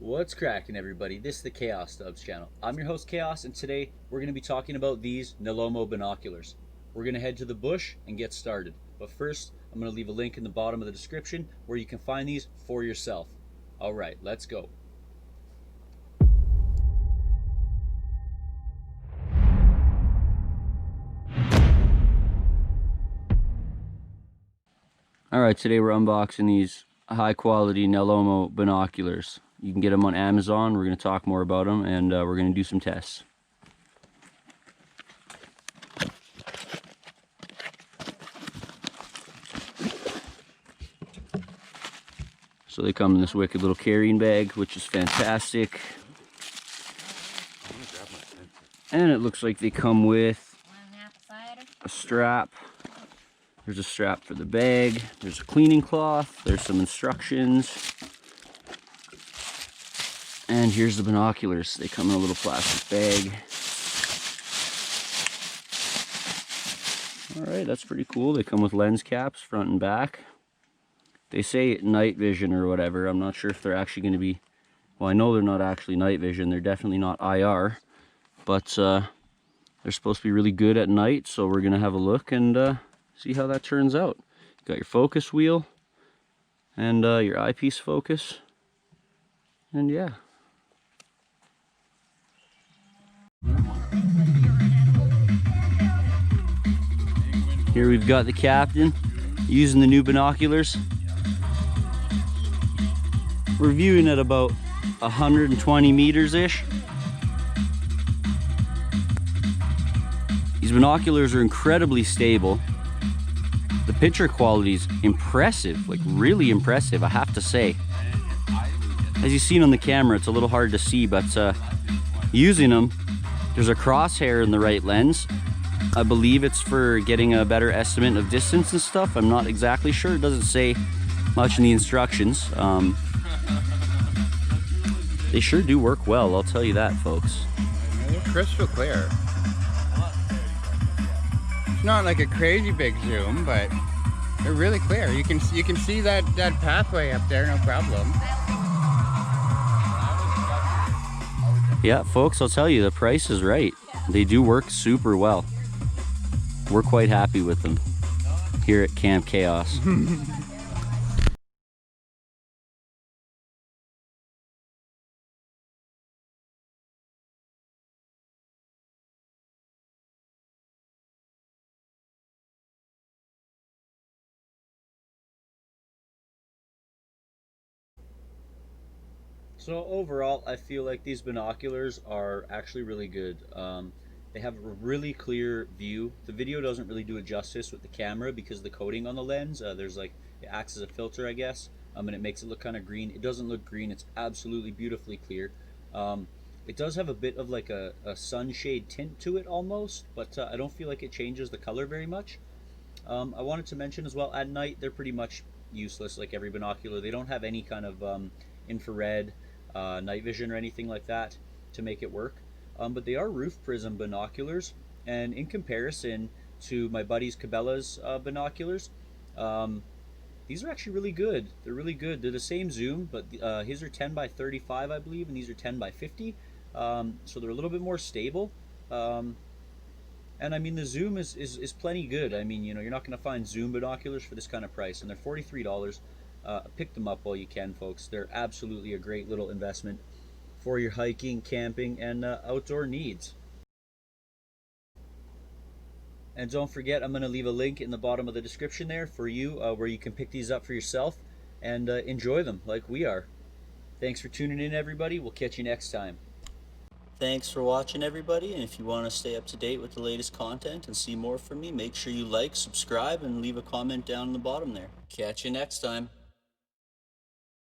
What's cracking, everybody? This is the Chaos Dubs channel. I'm your host Chaos, and today we're going to be talking about these Nalomo binoculars. We're going to head to the bush and get started. But first, I'm going to leave a link in the bottom of the description where you can find these for yourself. Alright, let's go. Alright, today we're unboxing these high quality Nalomo binoculars. You can get them on Amazon. We're going to talk more about them, and we're going to do some tests. So they come in this wicked little carrying bag, which is fantastic. And it looks like they come with a strap. There's a strap for the bag. There's a cleaning cloth. There's some instructions. And here's the binoculars. They come in a little plastic bag. Alright, that's pretty cool. They come with lens caps, front and back. They say night vision or whatever. I'm not sure if they're actually going to be... Well, I know they're not actually night vision. They're definitely not IR. But they're supposed to be really good at night. So we're going to have a look and see how that turns out. You got your focus wheel. And your eyepiece focus. And yeah. Here we've got the captain using the new binoculars. We're viewing at about 120 meters-ish. These binoculars are incredibly stable. The picture quality is impressive, like really impressive, I have to say. As you've seen on the camera, it's a little hard to see, but using them, there's a crosshair in the right lens. I believe it's for getting a better estimate of distance and stuff. I'm not exactly sure. It doesn't say much in the instructions. They sure do work well, I'll tell you that, folks. They're crystal clear. It's not like a crazy big zoom, but they're really clear. You can see that pathway up there, no problem. Yeah, folks, I'll tell you, the price is right. They do work super well. We're quite happy with them here at Camp Chaos. So overall, I feel like these binoculars are actually really good. They have a really clear view. The video doesn't really do it justice with the camera because the coating on the lens, there's like, it acts as a filter, I guess, and it makes it look kind of green. It doesn't look green. It's absolutely beautifully clear. It does have a bit of like a sunshade tint to it almost, but I don't feel like it changes the color very much. I wanted to mention as well, at night they're pretty much useless like every binocular. They don't have any kind of infrared, night vision or anything like that to make it work. But they are roof prism binoculars, and in comparison to my buddy's Cabela's binoculars, these are actually really good. They're really good. They're the same zoom, but his are 10 by 35, I believe, and these are 10 by 50. So they're a little bit more stable. And I mean, the zoom is plenty good. I mean, you know, you're not going to find zoom binoculars for this kind of price, and they're $43. Pick them up while you can, folks. They're absolutely a great little investment for your hiking, camping, and outdoor needs. And don't forget, I'm going to leave a link in the bottom of the description there for you where you can pick these up for yourself and enjoy them like we are. Thanks for tuning in, everybody. We'll catch you next time. Thanks for watching, everybody, and if you want to stay up to date with the latest content and see more from me, make sure you like, subscribe, and leave a comment down in the bottom there. Catch you next time.